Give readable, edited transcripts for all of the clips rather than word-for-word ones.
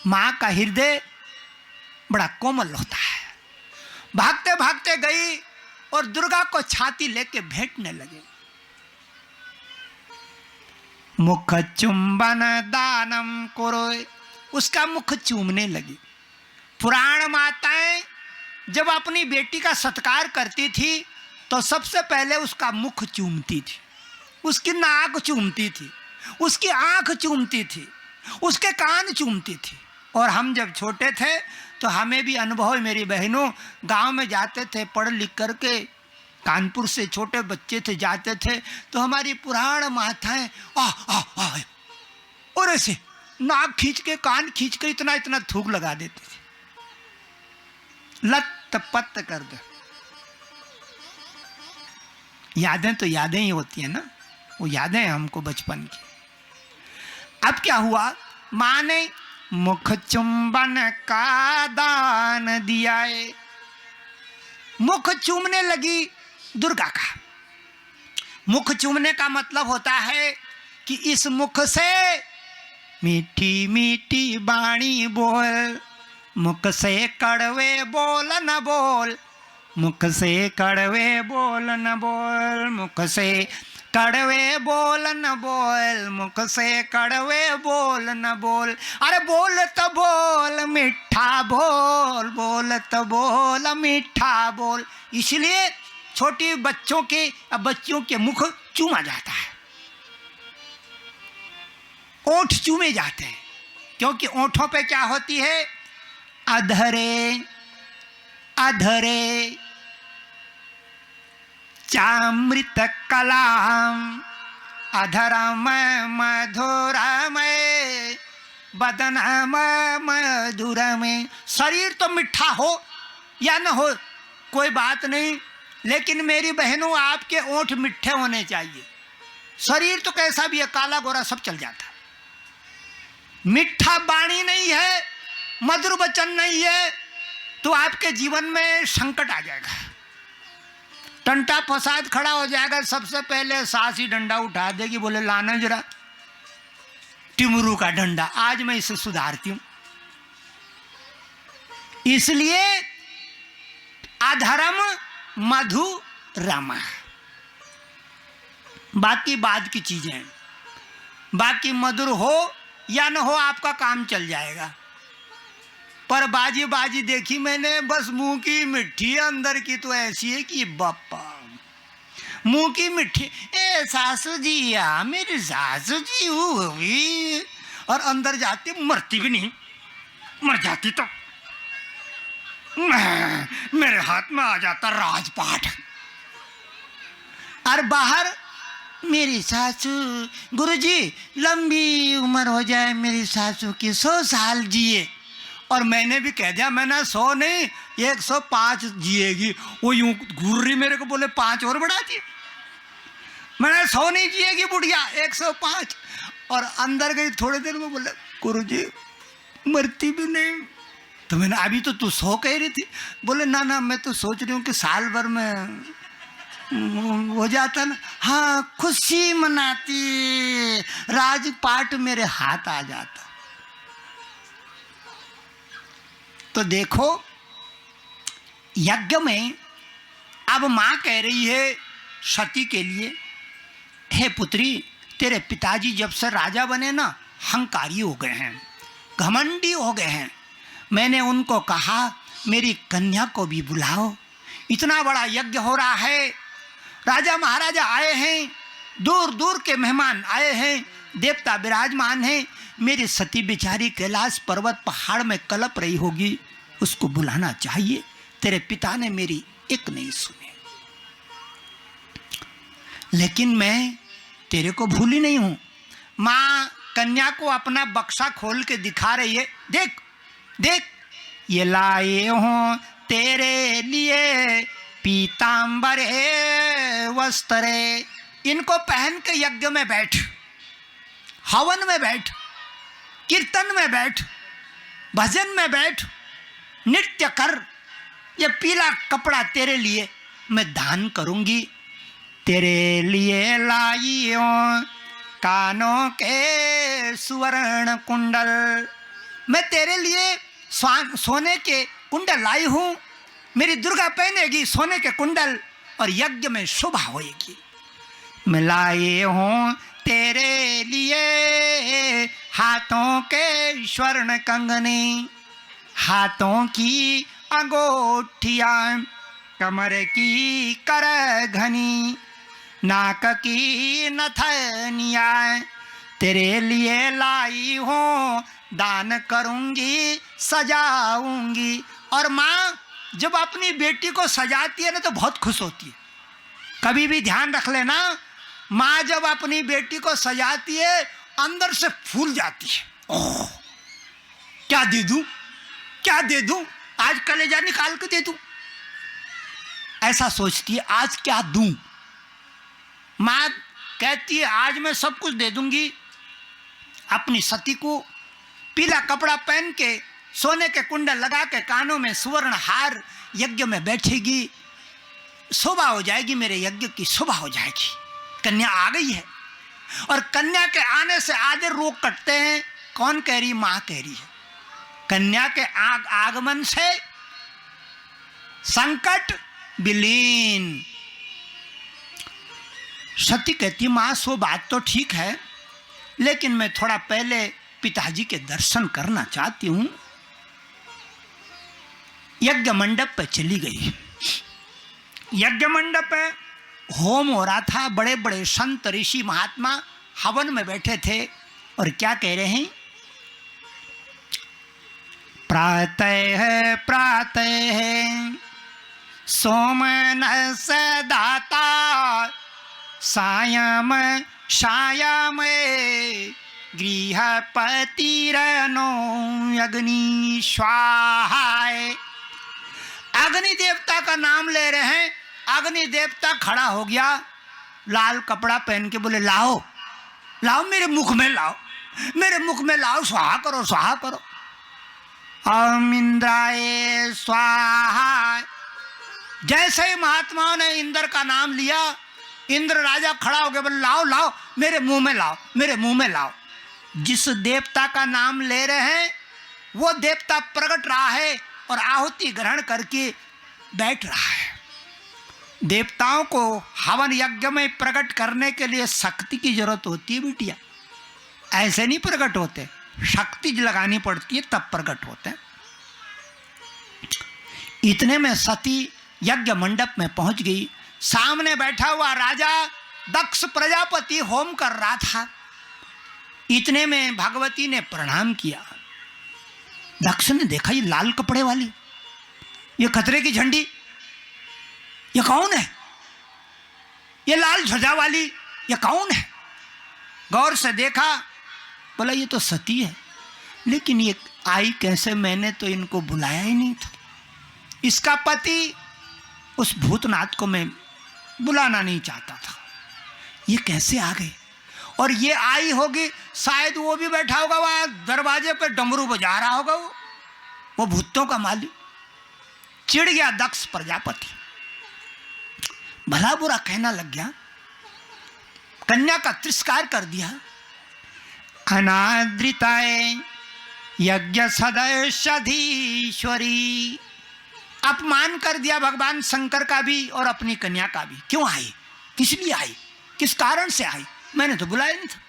माँ का हृदय बड़ा कोमल होता है। भागते भागते गई और दुर्गा को छाती लेके भेंटने लगे। मुख चुंबन दानम कुरु, उसका मुख चूमने लगी। पुराण माताएं जब अपनी बेटी का सत्कार करती थी तो सबसे पहले उसका मुख चूमती थी, उसकी नाक चूमती थी, उसकी आंख चूमती थी, उसके कान चूमती थी। और हम जब छोटे थे तो हमें भी अनुभव है, मेरी बहनों गांव में जाते थे पढ़ लिख करके, कानपुर से छोटे बच्चे थे जाते थे तो हमारी पुराण माताएं और ऐसे नाक खींच के कान खींच के इतना इतना थूक लगा देती थी, लत पत कर दे। यादें तो यादें ही होती है ना, वो यादें हमको बचपन की। अब क्या हुआ, मां ने मुख चुंबन का दान दिया है। मुख चूमने लगी दुर्गा का। मुख चूमने का मतलब होता है कि इस मुख से मीठी मीठी बाणी बोल, मुख से कड़वे बोल न बोल, मुख से कड़वे बोल न बोल, मुख से कड़वे बोल न बोल, मुख से कड़वे बोल न बोल। अरे बोल तो बोल मीठा बोल, बोल तो बोल मीठा बोल। इसलिए छोटी बच्चों के मुख चूमा जाता है, ओंठ चूमे जाते हैं, क्योंकि ओंठों पे क्या होती है, अधरे अधरे चामृत कलाम, अधरम मधुरम बदनम मधुरम। शरीर तो मिठा हो या न हो कोई बात नहीं, लेकिन मेरी बहनों आपके ओंठ मिठे होने चाहिए। शरीर तो कैसा भी है, काला गोरा सब चल जाता है, मिठा वाणी नहीं है, मधुर वचन नहीं है तो आपके जीवन में संकट आ जाएगा, टंटा फसाद खड़ा हो जाएगा। सबसे पहले सास ही डंडा उठा देगी, बोले लाना जरा टिमरू का डंडा, आज मैं इसे सुधारती हूं। इसलिए अधर्म मधु रमा, बाकी बाद की चीजें, बाकी मधुर हो या न हो आपका काम चल जाएगा। पर बाजी बाजी देखी मैंने, बस मुंह की मिट्टी, अंदर की तो ऐसी है कि बापा मुंह की मिट्टी। ए सासू जी, या मेरी सासू जी हुई, और अंदर जाती मरती भी नहीं, मर जाती तो मेरे हाथ में आ जाता राजपाट। और बाहर मेरी सासू, गुरुजी लंबी उम्र हो जाए मेरी सासू की, 100 साल जिए। और मैंने भी कह दिया, मैंने 100 नहीं 105 जिएगी। वो यूं घूर रही मेरे को, बोले 5 और बढ़ा दी। मैंने 100 नहीं जिएगी बुढ़िया, 105। और अंदर गई थोड़ी देर में, बोले गुरुजी मरती भी नहीं। तो मैंने, अभी तो तू 100 कह रही थी। बोले ना ना, मैं तो सोच रही हूँ कि साल भर में हो जाता ना। हाँ, खुशी मनाती, राजपाट मेरे हाथ आ जाता। तो देखो यज्ञ में अब मां कह रही है सती के लिए, हे पुत्री, तेरे पिताजी जब से राजा बने ना, हंकारी हो गए हैं, घमंडी हो गए हैं। मैंने उनको कहा मेरी कन्या को भी बुलाओ, इतना बड़ा यज्ञ हो रहा है, राजा महाराजा आए हैं, दूर दूर के मेहमान आए हैं, देवता विराजमान हैं। मेरी सती बेचारी कैलाश पर्वत पहाड़ में कलप रही होगी, उसको बुलाना चाहिए। तेरे पिता ने मेरी एक नहीं सुनी, लेकिन मैं तेरे को भूली नहीं हूं। मां कन्या को अपना बक्सा खोल के दिखा रही है, देख देख, ये लाए हो तेरे लिए पीतांबर वस्त्र, इनको पहन के यज्ञ में बैठ, हवन में बैठ, कीर्तन में बैठ, भजन में बैठ, नृत्य कर। ये पीला कपड़ा तेरे लिए मैं दान करूंगी। तेरे लिए लाइयो कानों के सुवर्ण कुंडल, मैं तेरे लिए सोने के कुंडल लाई हूं, मेरी दुर्गा पहनेगी सोने के कुंडल और यज्ञ में शोभा होएगी। मैं लाए हूं तेरे लिए हाथों के स्वर्ण कंगने, हाथों की अंगूठियां, कमर की कर घनी, नाक की नथनिया, तेरे लिए लाई हूं, दान करूंगी सजाऊंगी। और माँ जब अपनी बेटी को सजाती है ना तो बहुत खुश होती है। कभी भी ध्यान रख लेना, माँ जब अपनी बेटी को सजाती है अंदर से फूल जाती है। ओह क्या दे दूं, क्या दे दूं, आज कलेजा निकाल के दे दूं, ऐसा सोचती है। आज क्या दूं? माँ कहती है आज मैं सब कुछ दे दूंगी। अपनी सती को पीला कपड़ा पहन के, सोने के कुंडल लगा के, कानों में सुवर्ण हार, यज्ञ में बैठेगी, शोभा हो जाएगी, मेरे यज्ञ की शोभा हो जाएगी। कन्या आ गई है और कन्या के आने से आधे रोग कटते हैं। कौन कह रही? मां कह रही है। कन्या के आगमन से संकट विलीन। सती कहती मां सो बात तो ठीक है, लेकिन मैं थोड़ा पहले पिताजी के दर्शन करना चाहती हूं। यज्ञ मंडप पे चली गई। यज्ञ मंडप पे होम हो रहा था। बड़े बड़े संत ऋषि महात्मा हवन में बैठे थे और क्या कह रहे हैं? प्रातः प्रातः सोमनस दाता, सायं सायं गृहपतिरनो अग्नि स्वाहाय। अग्नि देवता का नाम ले रहे हैं। अग्नि देवता खड़ा हो गया, लाल कपड़ा पहन के बोले लाओ लाओ मेरे मुख में लाओ, मेरे मुख में लाओ, स्वाहा करो स्वाहा करो। ओम इंद्राय स्वाहा। जैसे ही महात्माओं ने इंद्र का नाम लिया, इंद्र राजा खड़ा हो गया, बोले लाओ लाओ मेरे मुंह में लाओ, मेरे मुंह में लाओ। जिस देवता का नाम ले रहे हैं वो देवता प्रकट रहा है और आहुति ग्रहण करके बैठ रहा है। देवताओं को हवन यज्ञ में प्रकट करने के लिए शक्ति की जरूरत होती है बिटिया, ऐसे नहीं प्रकट होते, शक्ति लगानी पड़ती है तब प्रकट होते हैं। इतने में सती यज्ञ मंडप में पहुंच गई। सामने बैठा हुआ राजा दक्ष प्रजापति होम कर रहा था। इतने में भगवती ने प्रणाम किया। दक्ष ने देखा ये लाल कपड़े वाली, ये खतरे की झंडी, ये कौन है? ये लाल ध्वजा वाली ये कौन है? गौर से देखा, बोला ये तो सती है, लेकिन ये आई कैसे? मैंने तो इनको बुलाया ही नहीं था। इसका पति उस भूतनाथ को मैं बुलाना नहीं चाहता था, ये कैसे आ गए? और ये आई होगी, शायद वो भी बैठा होगा वहां दरवाजे पे, डमरू बजा रहा होगा वो भूतों का मालिक। चिढ़ गया दक्ष प्रजापति, भला बुरा कहना लग गया, कन्या का तिरस्कार कर दिया। अनादृताय यज्ञ सदस्यधीश्वरी, अपमान कर दिया भगवान शंकर का भी और अपनी कन्या का भी। क्यों आई? किस लिए आई? किस कारण से आई? मैंने तो बुलाया नहीं था।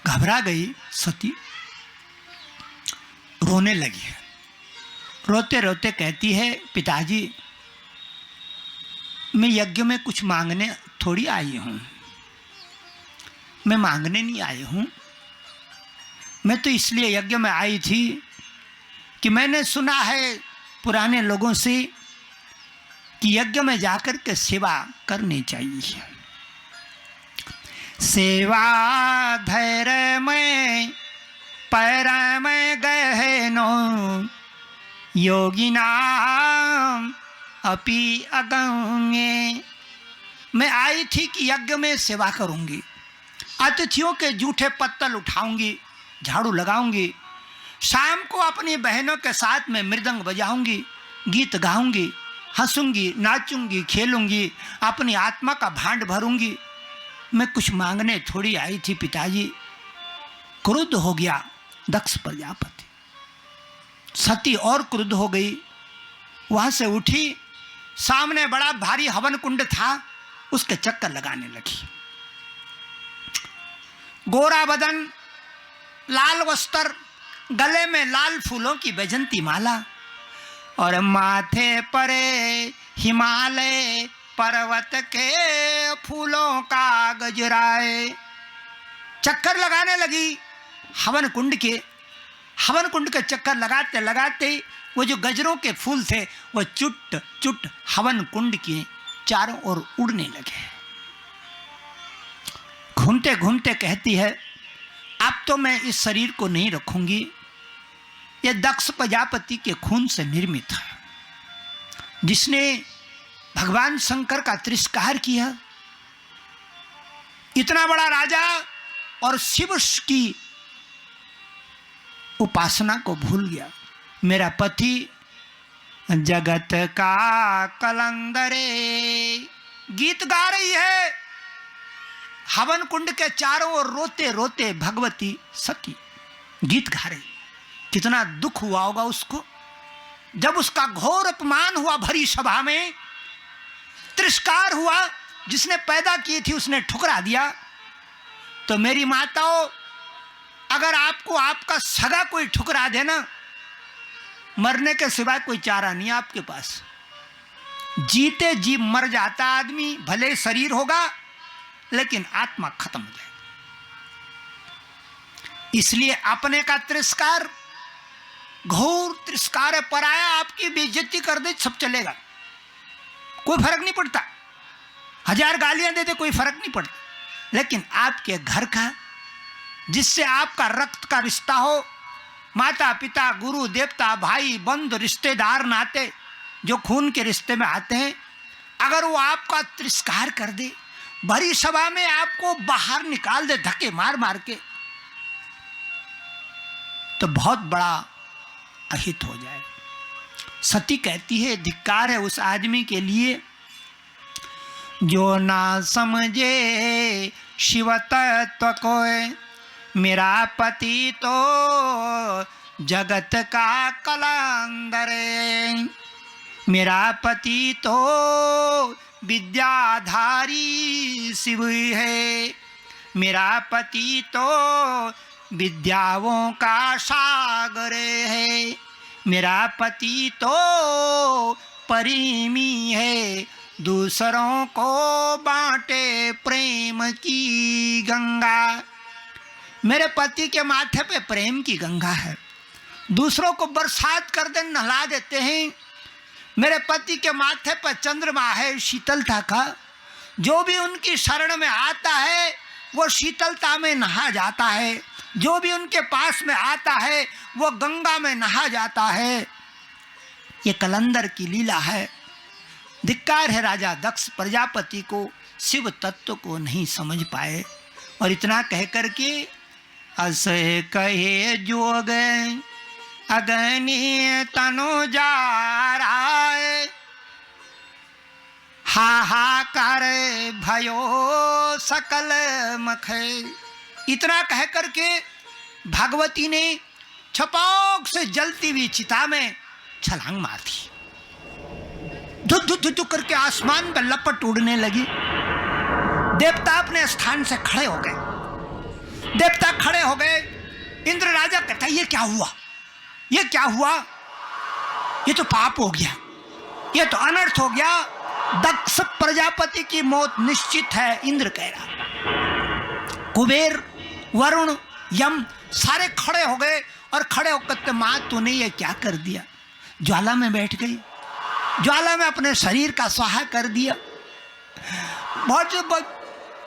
घबरा गई सती, रोने लगी। रोते रोते कहती है पिताजी मैं यज्ञ में कुछ मांगने थोड़ी आई हूं, मैं मांगने नहीं आई हूं। मैं तो इसलिए यज्ञ में आई थी कि मैंने सुना है पुराने लोगों से कि यज्ञ में जाकर के सेवा करनी चाहिए। सेवा धैर्य में पैर में गहनो योगिनाम अपि अगम्य। मैं आई थी कि यज्ञ में सेवा करूंगी, अतिथियों के जूठे पत्तल उठाऊंगी, झाड़ू लगाऊंगी, शाम को अपनी बहनों के साथ में मृदंग बजाऊंगी, गीत गाऊंगी, हंसूंगी, नाचूंगी, खेलूंगी, अपनी आत्मा का भांड भरूंगी। मैं कुछ मांगने थोड़ी आई थी पिताजी। क्रुद्ध हो गया दक्ष प्रजापति। सती और क्रुद्ध हो गई, वहां से उठी, सामने बड़ा भारी हवन कुंड था, उसके चक्कर लगाने लगी। गोरा बदन, लाल वस्त्र, गले में लाल फूलों की बैजंती माला और माथे पर हिमालय पर्वत के फूलों का गजराए। चक्कर लगाने लगी हवन कुंड के। हवन कुंड के चक्कर लगाते लगाते वो जो गजरों के फूल थे वो चुट चुट हवन कुंड के चारों ओर उड़ने लगे। घूमते घूमते कहती है, अब तो मैं इस शरीर को नहीं रखूंगी, यह दक्ष प्रजापति के खून से निर्मित है, जिसने भगवान शंकर का तिरस्कार किया। इतना बड़ा राजा और शिव की उपासना को भूल गया। मेरा पति जगत का कलंदरे गीत गा रही है। हवन कुंड के चारों ओर रोते रोते भगवती सती गीत गा रही। कितना दुख हुआ होगा उसको जब उसका घोर अपमान हुआ, भरी सभा में तिरस्कार हुआ। जिसने पैदा की थी उसने ठुकरा दिया। तो मेरी माताओं, अगर आपको आपका सगा कोई ठुकरा देना, मरने के सिवाय कोई चारा नहीं आपके पास। जीते जी मर जाता आदमी, भले शरीर होगा लेकिन आत्मा खत्म हो जाएगी। इसलिए अपने का तिरस्कार घोर तिरस्कार है। पराया आपकी बेइज्जती कर दे सब चलेगा, कोई फर्क नहीं पड़ता। 1000 गालियां दे दे कोई फर्क नहीं पड़ता। लेकिन आपके घर का, जिससे आपका रक्त का रिश्ता हो, माता पिता गुरु देवता भाई बंधु रिश्तेदार नाते जो खून के रिश्ते में आते हैं, अगर वो आपका तिरस्कार कर दे, भरी सभा में आपको बाहर निकाल दे धक्के मार मार के, तो बहुत बड़ा अहित हो जाए। सती कहती है, धिक्कार है उस आदमी के लिए जो ना समझे शिव तत्व को। मेरा पति तो जगत का कलंदर, मेरा पति तो विद्याधारी शिव है, मेरा पति तो विद्याओं का सागर है, मेरा पति तो प्रेमी है, दूसरों को बांटे प्रेम की गंगा। मेरे पति के माथे पे प्रेम की गंगा है, दूसरों को बरसात कर दे नहला देते हैं। मेरे पति के माथे पर चंद्रमा है शीतलता का, जो भी उनकी शरण में आता है वो शीतलता में नहा जाता है, जो भी उनके पास में आता है वो गंगा में नहा जाता है। ये कलंदर की लीला है। धिक्कार है राजा दक्ष प्रजापति को, शिव तत्व को नहीं समझ पाए। और इतना कह करके अस कहे जोग अगनी तनु जाराए, हाहाकार भयो सकल मखे। इतना कह करके भगवती ने छपाक से जलती हुई चिता में छलांग मार दी। धुक धुक धुक करके आसमान पर लपट उड़ने लगी। देवता अपने स्थान से खड़े हो गए। देवता खड़े हो गए। इंद्र राजा कहता, ये क्या हुआ, ये क्या हुआ, ये तो पाप हो गया, ये तो अनर्थ हो गया, दक्ष प्रजापति की मौत निश्चित है। इंद्र कह रहा। कुबेर वरुण यम सारे खड़े हो गए और खड़े होकर, मां तूने ये क्या कर दिया। ज्वाला में बैठ गई, ज्वाला में अपने शरीर का स्वाहा कर दिया। बहुत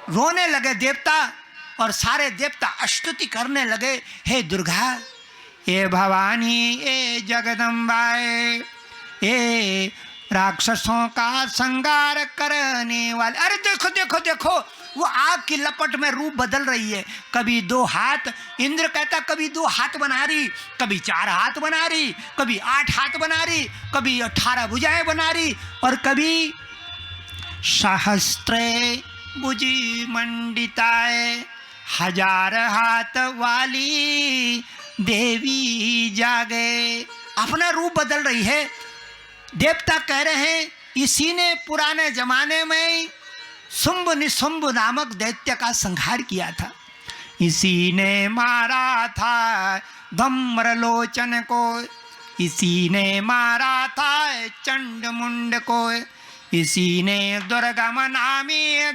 रोने लगे देवता और सारे देवता स्तुति करने लगे, हे दुर्गा, हे भवानी, हे जगदम्बाए, हे राक्षसों का संहार करने वाले। अरे देखो देखो देखो, वो आग की लपट में रूप बदल रही है। कभी 2 हाथ, इंद्र कहता कभी 2 हाथ बना रही, कभी 4 हाथ बना रही, कभी 8 हाथ बना रही, कभी 18 भुजाएं बना रही, और कभी सहस्त्रे भुजी मंडिताए, हजार हाथ वाली देवी जागे। अपना रूप बदल रही है। देवता कह रहे हैं इसी ने पुराने जमाने में शुंभ निशुंभ नामक दैत्य का संहार किया था, इसी ने मारा था धम्रलोचन को, इसी ने मारा था चंड मुंड को, इसी ने दुर्गम नामी